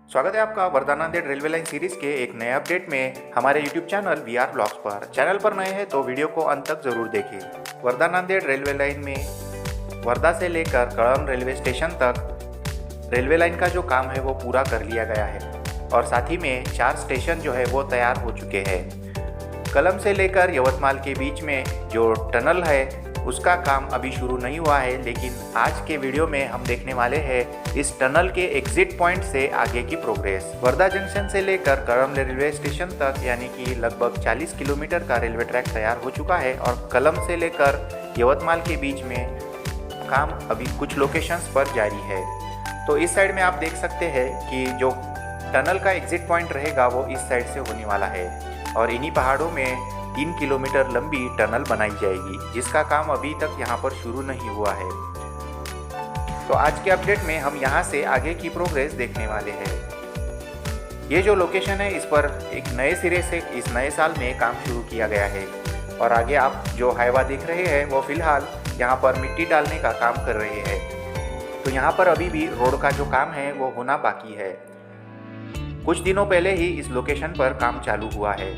स्वागत है आपका Wardha Nanded railway line series के एक नए अपडेट में हमारे यूट्यूब चैनल VR ब्लॉग्स पर। चैनल पर नए हैं तो वीडियो को अंत तक जरूर देखिए। वर्धा नांदेड़ रेलवे लाइन में वर्धा से लेकर कळंब रेलवे स्टेशन तक रेलवे लाइन का जो काम है वो पूरा कर लिया गया है और साथ ही में 4 स्टेशन जो है वो तैयार हो चुके हैं। कळंब से लेकर यवतमाल के बीच में जो टनल है उसका काम अभी शुरू नहीं हुआ है, लेकिन आज के वीडियो में हम देखने वाले हैं इस टनल के एग्जिट पॉइंट से आगे की प्रोग्रेस। वर्धा जंक्शन से लेकर कळंब रेलवे स्टेशन तक यानी कि लगभग 40 किलोमीटर का रेलवे ट्रैक तैयार हो चुका है और कळंब से लेकर यवतमाल के बीच में काम अभी कुछ लोकेशंस पर जारी है। तो इस साइड में आप देख सकते हैं कि जो टनल का एग्जिट पॉइंट रहेगा वो इस साइड से होने वाला है और इन्हीं पहाड़ों में 3 किलोमीटर लंबी टनल बनाई जाएगी, जिसका काम अभी तक यहाँ पर शुरू नहीं हुआ है। तो आज के अपडेट में हम यहाँ से आगे की प्रोग्रेस देखने वाले हैं। ये जो लोकेशन है इस पर एक नए सिरे से इस नए साल में काम शुरू किया गया है और आगे आप जो हाईवा देख रहे हैं वो फिलहाल यहाँ पर मिट्टी डालने का काम कर रहे हैं। तो यहाँ पर अभी भी रोड का जो काम है वो होना बाकी है। कुछ दिनों पहले ही इस लोकेशन पर काम चालू हुआ है।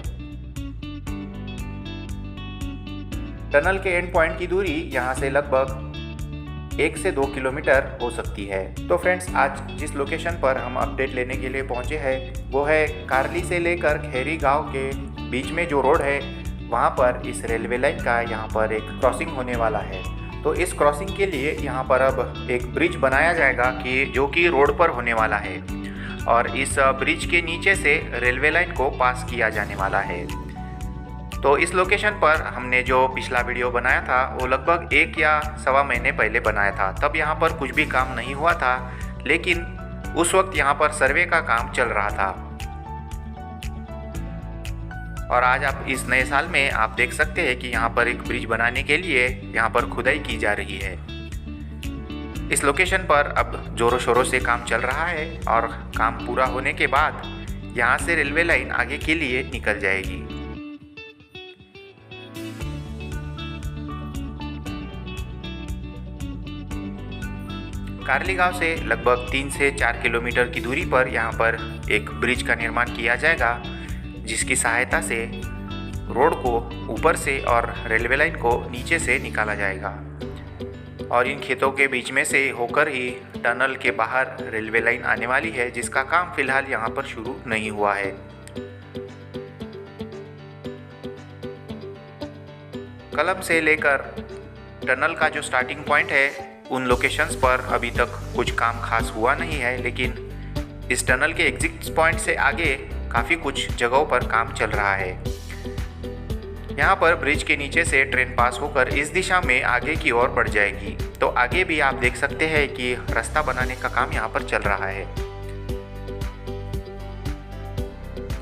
टनल के एंड पॉइंट की दूरी यहाँ से लगभग 1 से 2 किलोमीटर हो सकती है। तो फ्रेंड्स, आज जिस लोकेशन पर हम अपडेट लेने के लिए पहुँचे हैं वो है कारली से लेकर खेरी गांव के बीच में जो रोड है वहाँ पर इस रेलवे लाइन का यहाँ पर एक क्रॉसिंग होने वाला है। तो इस क्रॉसिंग के लिए यहाँ पर अब एक ब्रिज बनाया जाएगा कि जो कि रोड पर होने वाला है और इस ब्रिज के नीचे से रेलवे लाइन को पास किया जाने वाला है। तो इस लोकेशन पर हमने जो पिछला वीडियो बनाया था वो लगभग 1 या सवा महीने पहले बनाया था। तब यहाँ पर कुछ भी काम नहीं हुआ था, लेकिन उस वक्त यहाँ पर सर्वे का काम चल रहा था। और आज आप इस नए साल में आप देख सकते हैं कि यहाँ पर एक ब्रिज बनाने के लिए यहाँ पर खुदाई की जा रही है। इस लोकेशन पर अब जोरों शोरों से काम चल रहा है और काम पूरा होने के बाद यहाँ से रेलवे लाइन आगे के लिए निकल जाएगी। कारली गांव से लगभग 3 से 4 किलोमीटर की दूरी पर यहाँ पर एक ब्रिज का निर्माण किया जाएगा, जिसकी सहायता से रोड को ऊपर से और रेलवे लाइन को नीचे से निकाला जाएगा और इन खेतों के बीच में से होकर ही टनल के बाहर रेलवे लाइन आने वाली है, जिसका काम फिलहाल यहाँ पर शुरू नहीं हुआ है। कळंब से लेकर टनल का जो स्टार्टिंग पॉइंट है उन लोकेशंस पर अभी तक कुछ काम खास हुआ नहीं है, लेकिन इस टनल के एग्जिट पॉइंट से आगे काफ़ी कुछ जगहों पर काम चल रहा है। यहाँ पर ब्रिज के नीचे से ट्रेन पास होकर इस दिशा में आगे की ओर बढ़ जाएगी। तो आगे भी आप देख सकते हैं कि रास्ता बनाने का काम यहाँ पर चल रहा है।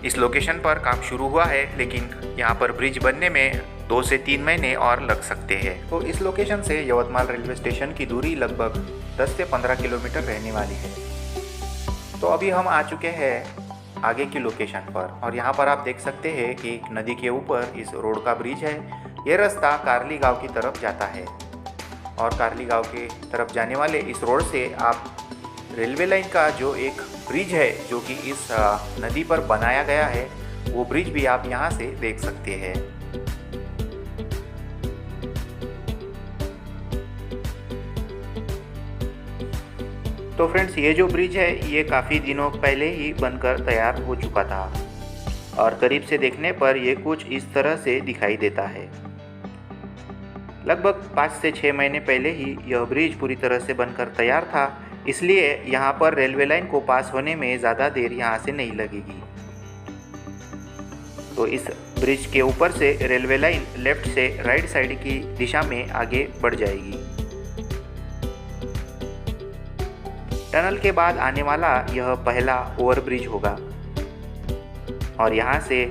इस लोकेशन पर काम शुरू हुआ है, लेकिन यहाँ पर ब्रिज बनने में 2 से 3 महीने और लग सकते हैं। तो इस लोकेशन से यवतमाल रेलवे स्टेशन की दूरी लगभग 10 से 15 किलोमीटर रहने वाली है। तो अभी हम आ चुके हैं आगे की लोकेशन पर और यहाँ पर आप देख सकते हैं कि एक नदी के ऊपर इस रोड का ब्रिज है। ये रास्ता कारली गांव की तरफ जाता है और कारली गांव की तरफ जाने वाले इस रोड से आप रेलवे लाइन का जो एक ब्रिज है जो कि इस नदी पर बनाया गया है वो ब्रिज भी आप यहाँ से देख सकते हैं। तो फ्रेंड्स, ये जो ब्रिज है ये काफ़ी दिनों पहले ही बनकर तैयार हो चुका था और करीब से देखने पर ये कुछ इस तरह से दिखाई देता है। लगभग 5 से 6 महीने पहले ही यह ब्रिज पूरी तरह से बनकर तैयार था, इसलिए यहाँ पर रेलवे लाइन को पास होने में ज़्यादा देर यहाँ से नहीं लगेगी। तो इस ब्रिज के ऊपर से रेलवे लाइन लेफ्ट से राइट साइड की दिशा में आगे बढ़ जाएगी। टनल के बाद आने वाला यह पहला ओवरब्रिज होगा और यहाँ से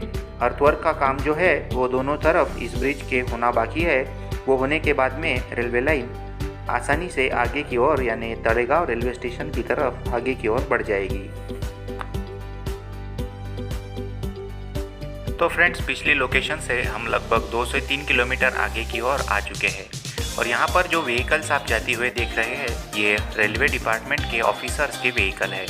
अर्थवर्क का काम जो है वो दोनों तरफ इस ब्रिज के होना बाकी है। वो होने के बाद में रेलवे लाइन आसानी से आगे की ओर यानी तळेगांव रेलवे स्टेशन की तरफ आगे की ओर बढ़ जाएगी। तो फ्रेंड्स, पिछली लोकेशन से हम लगभग 2 से 3 किलोमीटर आगे की ओर आ चुके हैं और यहाँ पर जो व्हीकल्स आप जाती हुए देख रहे हैं ये रेलवे डिपार्टमेंट के ऑफिसर्स के व्हीकल है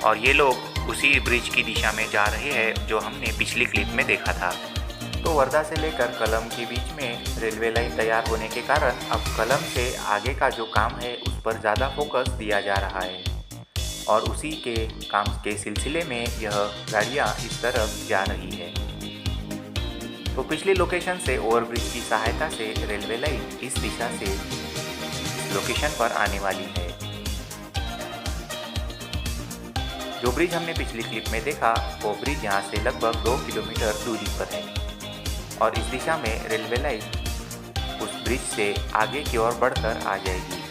और ये लोग उसी ब्रिज की दिशा में जा रहे हैं जो हमने पिछली क्लिप में देखा था। तो वर्धा से लेकर कलम के बीच में रेलवे लाइन तैयार होने के कारण अब कलम से आगे का जो काम है उस पर ज़्यादा फोकस दिया जा रहा है और उसी के काम के सिलसिले में यह गाड़ियाँ इस तरफ जा रही है। तो पिछली लोकेशन से ओवरब्रिज की सहायता से रेलवे लाइन इस दिशा से इस लोकेशन पर आने वाली है। जो ब्रिज हमने पिछली क्लिप में देखा वो ब्रिज यहाँ से लगभग 2 किलोमीटर दूरी पर है और इस दिशा में रेलवे लाइन उस ब्रिज से आगे की ओर बढ़कर आ जाएगी।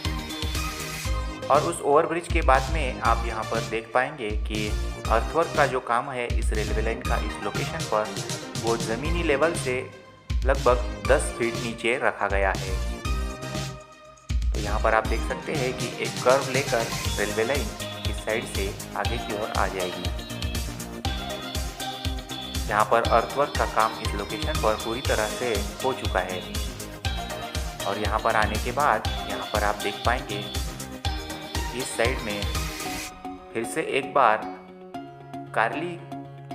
और उस ओवरब्रिज के बाद में आप यहाँ पर देख पाएंगे कि अर्थवर्क का जो काम है इस रेलवे लाइन का इस लोकेशन पर वो ज़मीनी लेवल से लगभग 10 फीट नीचे रखा गया है। तो यहाँ पर आप देख सकते हैं कि एक कर्व लेकर रेलवे लाइन इस साइड से आगे की ओर आ जाएगी। यहाँ पर अर्थवर्क का काम इस लोकेशन पर पूरी तरह से हो चुका है और यहाँ पर आने के बाद यहाँ पर आप देख पाएंगे इस साइड में फिर से एक बार कारली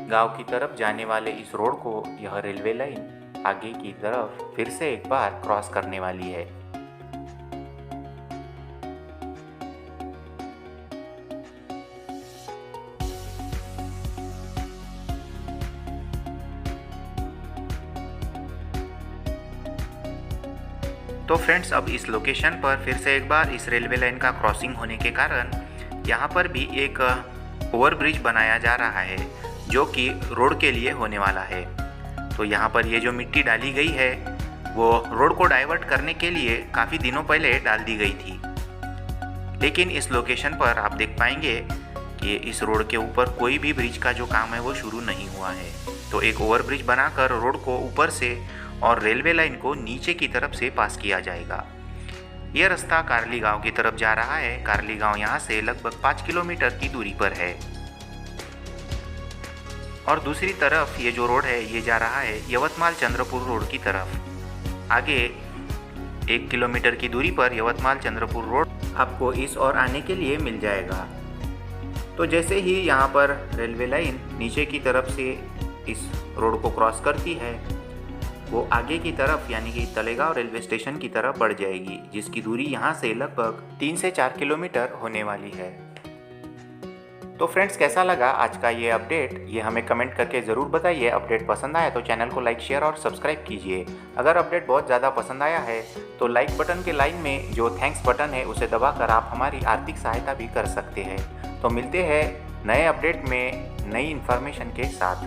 गांव की तरफ जाने वाले इस रोड को यह रेलवे लाइन आगे की तरफ फिर से एक बार क्रॉस करने वाली है। तो फ्रेंड्स, अब इस लोकेशन पर फिर से एक बार इस रेलवे लाइन का क्रॉसिंग होने के कारण यहाँ पर भी एक ओवरब्रिज बनाया जा रहा है जो कि रोड के लिए होने वाला है। तो यहाँ पर ये जो मिट्टी डाली गई है वो रोड को डाइवर्ट करने के लिए काफ़ी दिनों पहले डाल दी गई थी, लेकिन इस लोकेशन पर आप देख पाएंगे कि इस रोड के ऊपर कोई भी ब्रिज का जो काम है वो शुरू नहीं हुआ है। तो एक ओवरब्रिज बनाकर रोड को ऊपर से और रेलवे लाइन को नीचे की तरफ से पास किया जाएगा। यह रास्ता कारली गांव की तरफ जा रहा है। कारली गांव यहाँ से लगभग 5 किलोमीटर की दूरी पर है और दूसरी तरफ ये जो रोड है ये जा रहा है यवतमाल चंद्रपुर रोड की तरफ। आगे 1 किलोमीटर की दूरी पर यवतमाल चंद्रपुर रोड आपको इस ओर आने के लिए मिल जाएगा। तो जैसे ही यहाँ पर रेलवे लाइन नीचे की तरफ से इस रोड को क्रॉस करती है वो आगे की तरफ यानी कि तलेगांव रेलवे स्टेशन की तरफ बढ़ जाएगी, जिसकी दूरी यहाँ से लगभग 3 से 4 किलोमीटर होने वाली है। तो फ्रेंड्स, कैसा लगा आज का ये अपडेट, ये हमें कमेंट करके ज़रूर बताइए। अपडेट पसंद आया तो चैनल को लाइक, शेयर और सब्सक्राइब कीजिए। अगर अपडेट बहुत ज़्यादा पसंद आया है तो लाइक बटन के लाइन में जो थैंक्स बटन है उसे दबाकर आप हमारी आर्थिक सहायता भी कर सकते हैं। तो मिलते हैं नए अपडेट में नई इन्फॉर्मेशन के साथ।